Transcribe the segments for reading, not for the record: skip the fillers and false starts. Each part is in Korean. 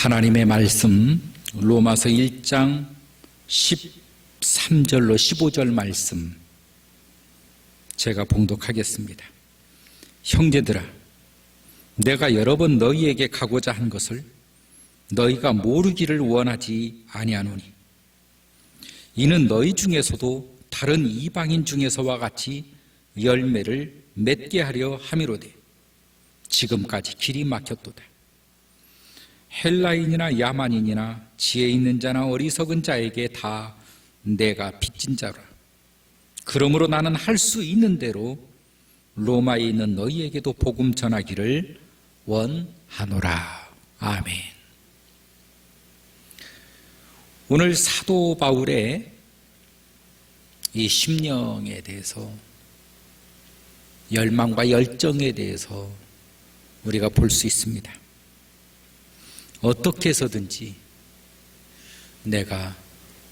하나님의 말씀 로마서 1장 13절로 15절 말씀 제가 봉독하겠습니다. 형제들아, 내가 여러 번 너희에게 가고자 한 것을 너희가 모르기를 원하지 아니하노니 이는 너희 중에서도 다른 이방인 중에서와 같이 열매를 맺게 하려 함이로되 지금까지 길이 막혔도다. 헬라인이나 야만인이나 지혜 있는 자나 어리석은 자에게 다 내가 빚진 자라. 그러므로 나는 할 수 있는 대로 로마에 있는 너희에게도 복음 전하기를 원하노라. 아멘. 오늘 사도 바울의 이 심령에 대해서, 열망과 열정에 대해서 우리가 볼 수 있습니다. 어떻게 해서든지 내가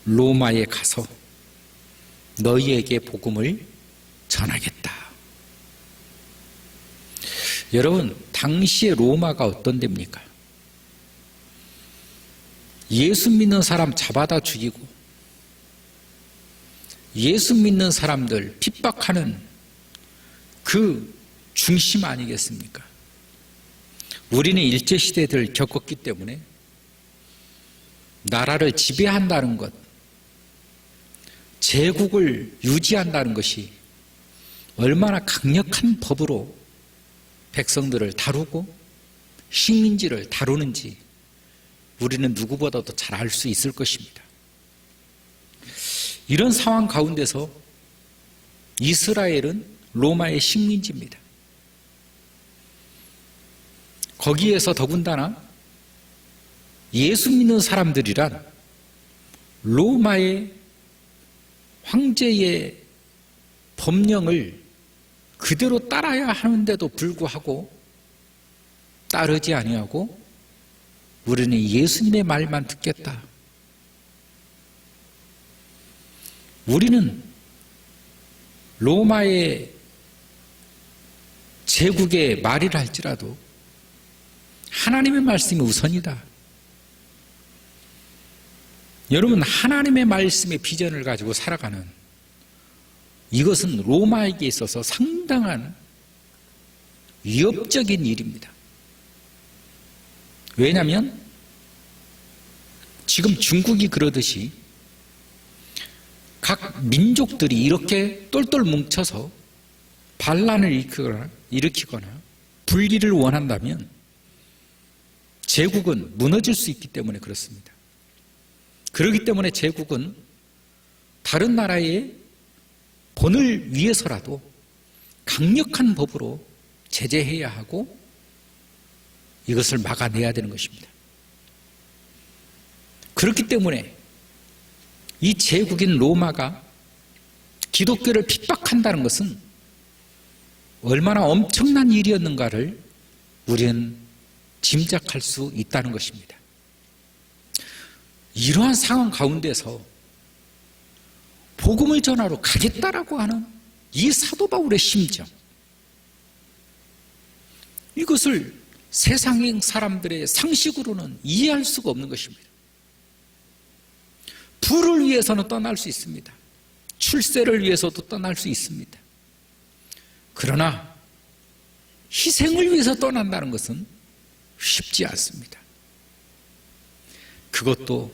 로마에 가서 너희에게 복음을 전하겠다. 여러분, 당시의 로마가 어떤 데입니까? 예수 믿는 사람 잡아다 죽이고 예수 믿는 사람들 핍박하는 그 중심 아니겠습니까? 우리는 일제시대를 겪었기 때문에 나라를 지배한다는 것, 제국을 유지한다는 것이 얼마나 강력한 법으로 백성들을 다루고 식민지를 다루는지 우리는 누구보다도 잘 알 수 있을 것입니다. 이런 상황 가운데서 이스라엘은 로마의 식민지입니다. 거기에서 더군다나 예수 믿는 사람들이란 로마의 황제의 법령을 그대로 따라야 하는데도 불구하고 따르지 아니하고 우리는 예수님의 말만 듣겠다. 우리는 로마의 제국의 말이라 할지라도 하나님의 말씀이 우선이다. 여러분, 하나님의 말씀의 비전을 가지고 살아가는 이것은 로마에게 있어서 상당한 위협적인 일입니다. 왜냐하면 지금 중국이 그러듯이 각 민족들이 이렇게 똘똘 뭉쳐서 반란을 일으키거나 분리를 원한다면 제국은 무너질 수 있기 때문에 그렇습니다. 그렇기 때문에 제국은 다른 나라의 본을 위해서라도 강력한 법으로 제재해야 하고 이것을 막아내야 되는 것입니다. 그렇기 때문에 이 제국인 로마가 기독교를 핍박한다는 것은 얼마나 엄청난 일이었는가를 우리는 짐작할 수 있다는 것입니다. 이러한 상황 가운데서 복음을 전하러 가겠다라고 하는 이 사도 바울의 심정, 이것을 세상 사람들의 상식으로는 이해할 수가 없는 것입니다. 부를 위해서는 떠날 수 있습니다. 출세를 위해서도 떠날 수 있습니다. 그러나 희생을 위해서 떠난다는 것은 쉽지 않습니다. 그것도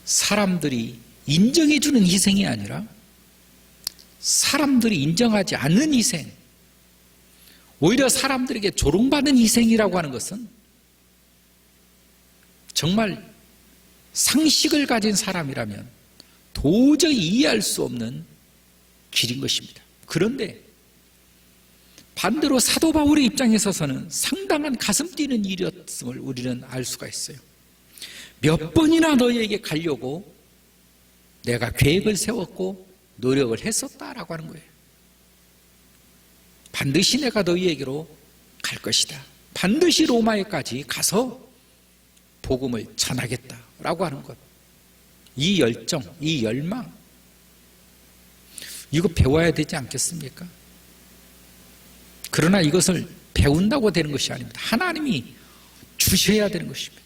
사람들이 인정해주는 희생이 아니라 사람들이 인정하지 않는 희생, 오히려 사람들에게 조롱받는 희생이라고 하는 것은 정말 상식을 가진 사람이라면 도저히 이해할 수 없는 길인 것입니다. 그런데 반대로 사도 바울의 입장에 서서는 상당한 가슴 뛰는 일이었음을 우리는 알 수가 있어요. 몇 번이나 너희에게 가려고 내가 계획을 세웠고 노력을 했었다라고 하는 거예요. 반드시 내가 너희에게로 갈 것이다. 반드시 로마에까지 가서 복음을 전하겠다라고 하는 것. 이 열정, 이 열망, 이거 배워야 되지 않겠습니까? 그러나 이것을 배운다고 되는 것이 아닙니다. 하나님이 주셔야 되는 것입니다.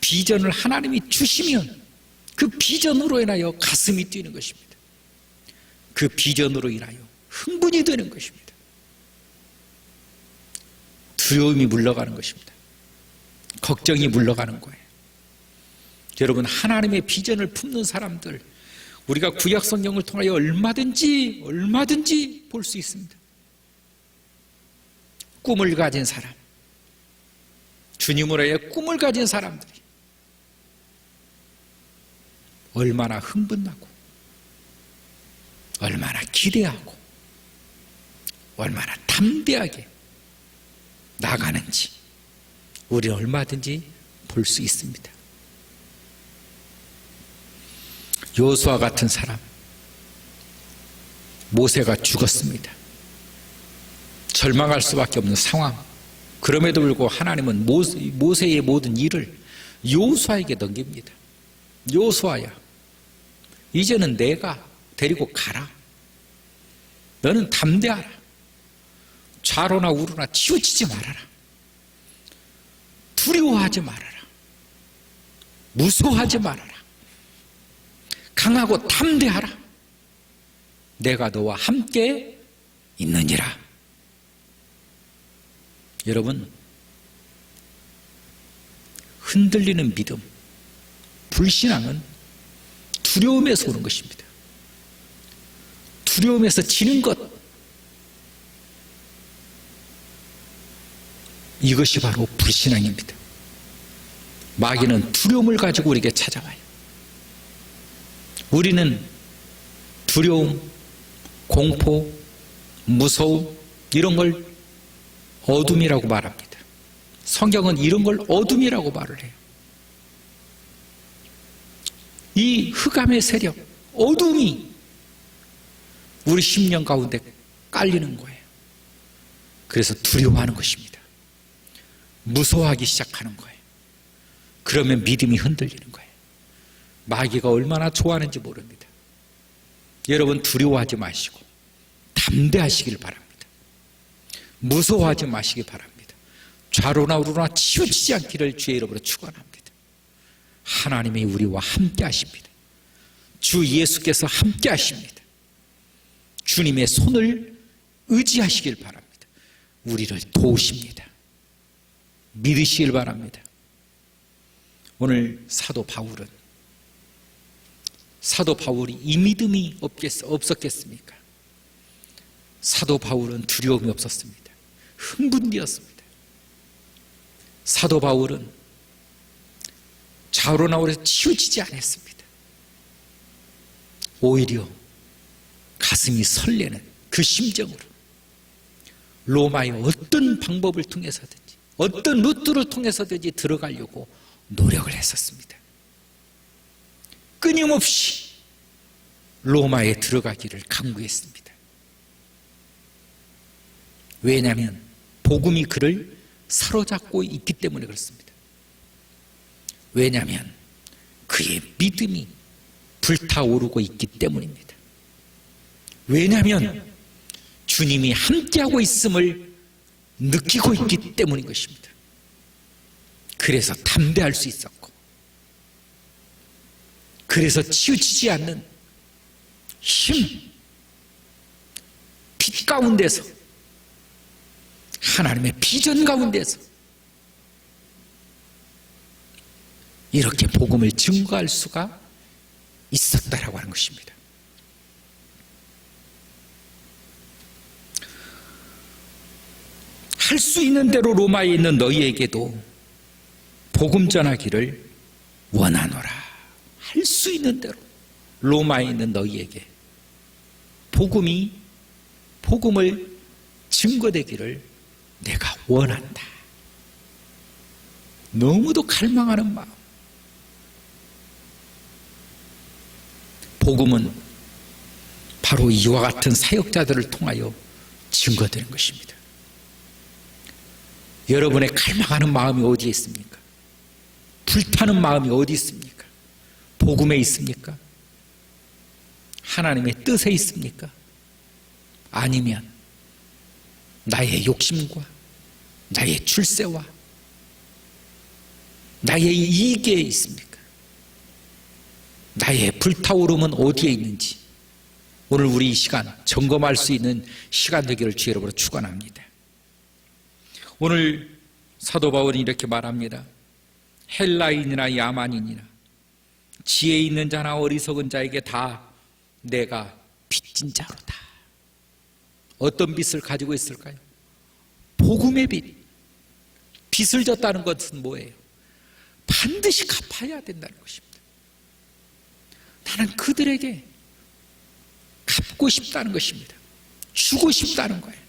비전을 하나님이 주시면 그 비전으로 인하여 가슴이 뛰는 것입니다. 그 비전으로 인하여 흥분이 되는 것입니다. 두려움이 물러가는 것입니다. 걱정이 물러가는 거예요. 여러분, 하나님의 비전을 품는 사람들, 우리가 구약 성경을 통하여 얼마든지 볼 수 있습니다. 꿈을 가진 사람, 주님으로의 꿈을 가진 사람들이 얼마나 흥분하고 얼마나 기대하고 얼마나 담대하게 나가는지 우리는 얼마든지 볼 수 있습니다. 여호수아 같은 사람, 모세가 죽었습니다. 절망할 수밖에 없는 상황. 그럼에도 불구하고 하나님은 모세의 모든 일을 여호수아에게 넘깁니다. 여호수아야, 이제는 내가 데리고 가라. 너는 담대하라. 좌로나 우로나 치우치지 말아라. 두려워하지 말아라. 무서워하지 말아라. 강하고 담대하라. 내가 너와 함께 있느니라. 여러분, 흔들리는 믿음, 불신앙은 두려움에서 오는 것입니다. 두려움에서 지는 것, 이것이 바로 불신앙입니다. 마귀는 두려움을 가지고 우리에게 찾아와요. 우리는 두려움, 공포, 무서움, 이런 걸 어둠이라고 말합니다. 성경은 이런 걸 어둠이라고 말을 해요. 이 흑암의 세력, 어둠이 우리 심령 가운데 깔리는 거예요. 그래서 두려워하는 것입니다. 무서워하기 시작하는 거예요. 그러면 믿음이 흔들리는 거예요. 마귀가 얼마나 좋아하는지 모릅니다. 여러분, 두려워하지 마시고 담대하시길 바랍니다. 무서워하지 마시기 바랍니다. 좌로나 우로나 치우치지 않기를 주의 이름으로 축원합니다. 하나님이 우리와 함께 하십니다. 주 예수께서 함께 하십니다. 주님의 손을 의지하시길 바랍니다. 우리를 도우십니다. 믿으시길 바랍니다. 오늘 사도 바울이 이 믿음이 없었겠습니까? 사도 바울은 두려움이 없었습니다. 흥분되었습니다. 사도 바울은 좌우로나 우로나 치우치지 않았습니다. 오히려 가슴이 설레는 그 심정으로 로마의 어떤 방법을 통해서든지 어떤 루트를 통해서든지 들어가려고 노력을 했었습니다. 끊임없이 로마에 들어가기를 강구했습니다. 왜냐하면 복음이 그를 사로잡고 있기 때문에 그렇습니다. 왜냐하면 그의 믿음이 불타오르고 있기 때문입니다. 왜냐하면 주님이 함께하고 있음을 느끼고 있기 때문인 것입니다. 그래서 담대할 수 있었고, 그래서 치우치지 않는 힘, 빛 가운데서, 하나님의 비전 가운데서 이렇게 복음을 증거할 수가 있었다라고 하는 것입니다. 할 수 있는 대로 로마에 있는 너희에게도 복음 전하기를 원하노라. 할 수 있는 대로 로마에 있는 너희에게 복음을 증거되기를 내가 원한다. 너무도 갈망하는 마음. 복음은 바로 이와 같은 사역자들을 통하여 증거되는 것입니다. 여러분의 갈망하는 마음이 어디에 있습니까? 불타는 마음이 어디 있습니까? 복음에 있습니까? 하나님의 뜻에 있습니까? 아니면 나의 욕심과 나의 출세와 나의 이익에 있습니까? 나의 불타오름은 어디에 있는지 오늘 우리 이 시간 점검할 수 있는 시간 되기를 주의 이름으로 축원합니다. 오늘 사도 바울이 이렇게 말합니다. 헬라인이나 야만인이나 지혜 있는 자나 어리석은 자에게 다 내가 빚진 자로다. 어떤 빚을 가지고 있을까요? 복음의 빚. 빚을 졌다는 것은 뭐예요? 반드시 갚아야 된다는 것입니다. 나는 그들에게 갚고 싶다는 것입니다. 주고 싶다는 거예요.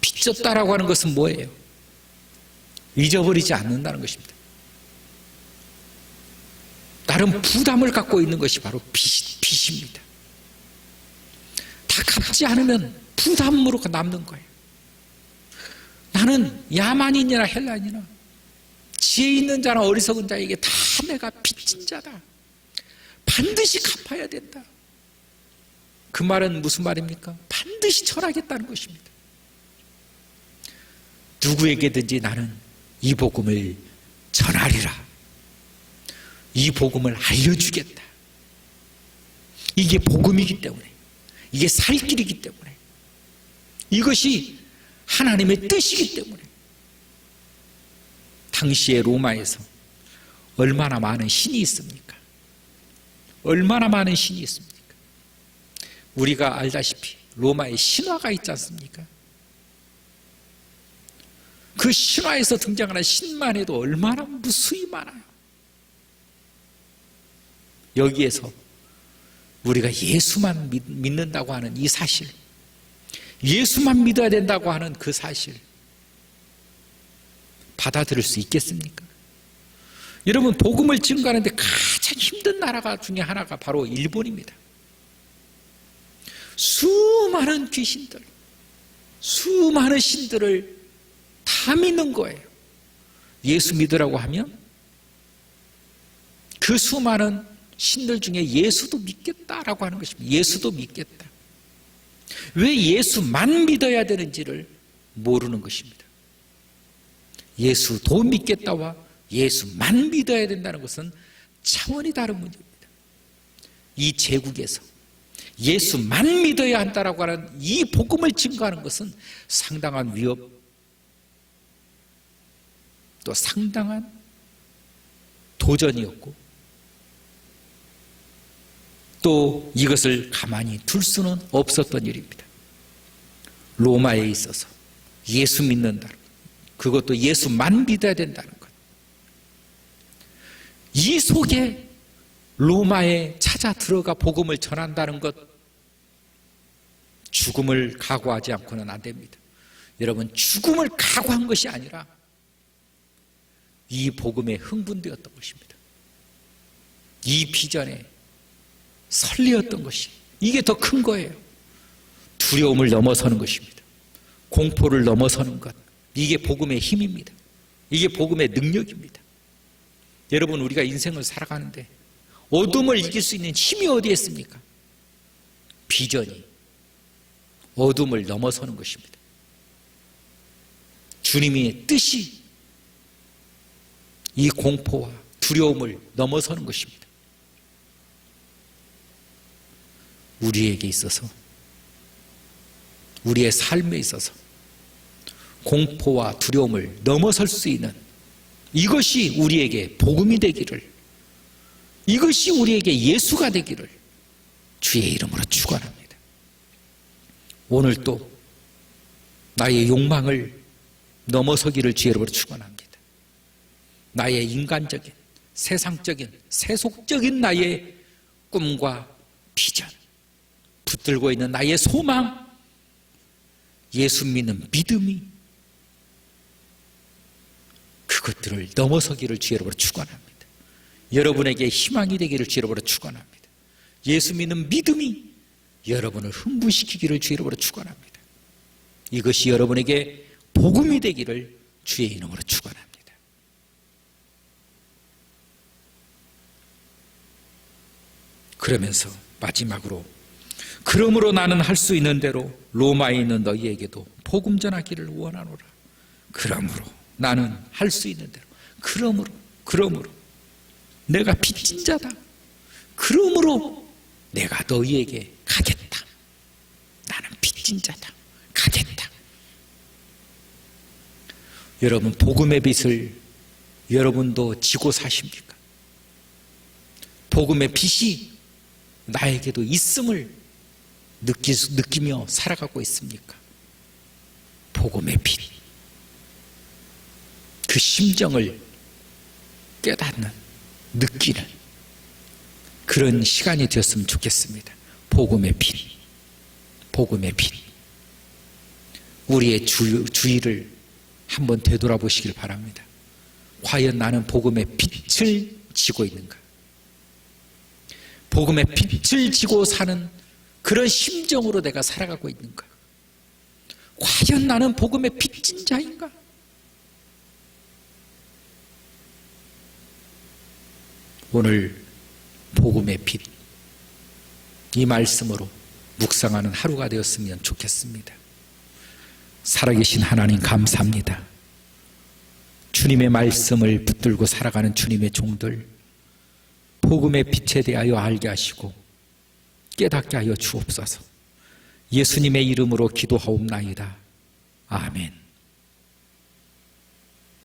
빚졌다라고 하는 것은 뭐예요? 잊어버리지 않는다는 것입니다. 나름 부담을 갖고 있는 것이 바로 빚입니다. 다 갚지 않으면 부담으로 남는 거예요. 나는 야만인이나 헬라인이나 지혜 있는 자나 어리석은 자에게 다 내가 빚진 자다. 반드시 갚아야 된다. 그 말은 무슨 말입니까? 반드시 전하겠다는 것입니다. 누구에게든지 나는 이 복음을 전하리라. 이 복음을 알려주겠다. 이게 복음이기 때문에, 이게 살 길이기 때문에, 이것이 하나님의 뜻이기 때문에. 당시에 로마에서 얼마나 많은 신이 있습니까? 얼마나 많은 신이 있습니까? 우리가 알다시피 로마에 신화가 있지 않습니까? 그 신화에서 등장하는 신만 해도 얼마나 무수히 많아요. 여기에서 우리가 예수만 믿는다고 하는 이 사실, 예수만 믿어야 된다고 하는 그 사실 받아들일 수 있겠습니까? 여러분, 복음을 증거하는데 가장 힘든 나라가 중에 하나가 바로 일본입니다. 수많은 귀신들, 수많은 신들을 다 믿는 거예요. 예수 믿으라고 하면 그 수많은 신들 중에 예수도 믿겠다라고 하는 것입니다. 예수도 믿겠다. 왜 예수만 믿어야 되는지를 모르는 것입니다. 예수도 믿겠다와 예수만 믿어야 된다는 것은 차원이 다른 문제입니다. 이 제국에서 예수만 믿어야 한다라고 하는 이 복음을 증거하는 것은 상당한 위협, 또 상당한 도전이었고, 또 이것을 가만히 둘 수는 없었던 일입니다. 로마에 있어서 예수 믿는다, 그것도 예수만 믿어야 된다는 것, 이 속에 로마에 찾아 들어가 복음을 전한다는 것, 죽음을 각오하지 않고는 안 됩니다. 여러분, 죽음을 각오한 것이 아니라 이 복음에 흥분되었던 것입니다. 이 비전에 설레었던 것이, 이게 더 큰 거예요. 두려움을 넘어서는 것입니다. 공포를 넘어서는 것, 이게 복음의 힘입니다. 이게 복음의 능력입니다. 여러분, 우리가 인생을 살아가는데 어둠을 이길 수 있는 힘이 어디에 있습니까? 비전이 어둠을 넘어서는 것입니다. 주님의 뜻이 이 공포와 두려움을 넘어서는 것입니다. 우리에게 있어서, 우리의 삶에 있어서 공포와 두려움을 넘어설 수 있는 이것이 우리에게 복음이 되기를, 이것이 우리에게 예수가 되기를 주의 이름으로 축원합니다. 오늘 또 나의 욕망을 넘어서기를 주의 이름으로 축원합니다. 나의 인간적인, 세상적인, 세속적인 나의 꿈과 비전, 붙들고 있는 나의 소망, 예수 믿는 믿음이, 그것들을 넘어서기를 주의 이름으로 축원합니다. 여러분에게 희망이 되기를 주의 이름으로 축원합니다. 예수 믿는 믿음이 여러분을 흥분시키기를 주의 이름으로 축원합니다. 이것이 여러분에게 복음이 되기를 주의 이름으로 축원합니다. 그러면서 마지막으로, 그러므로 나는 할 수 있는 대로 로마에 있는 너희에게도 복음 전하기를 원하노라. 그러므로 나는 할 수 있는 대로, 그러므로 내가 빚진 자다. 그러므로 내가 너희에게 가겠다. 나는 빚진 자다. 가겠다. 여러분, 복음의 빚을 여러분도 지고 사십니까? 복음의 빚이 나에게도 있음을 느끼며 살아가고 있습니까? 복음의 빚, 그 심정을 깨닫는, 느끼는 그런 시간이 되었으면 좋겠습니다. 복음의 빚, 복음의 빚. 우리의 주의를 한번 되돌아보시길 바랍니다. 과연 나는 복음의 빚을 지고 있는가? 복음의 빚을 지고 사는 그런 심정으로 내가 살아가고 있는가? 과연 나는 복음의 빚진 자인가? 오늘 복음의 빚, 이 말씀으로 묵상하는 하루가 되었으면 좋겠습니다. 살아계신 하나님 감사합니다. 주님의 말씀을 붙들고 살아가는 주님의 종들, 복음의 빛에 대하여 알게 하시고 깨닫게 하여 주옵소서. 예수님의 이름으로 기도하옵나이다. 아멘.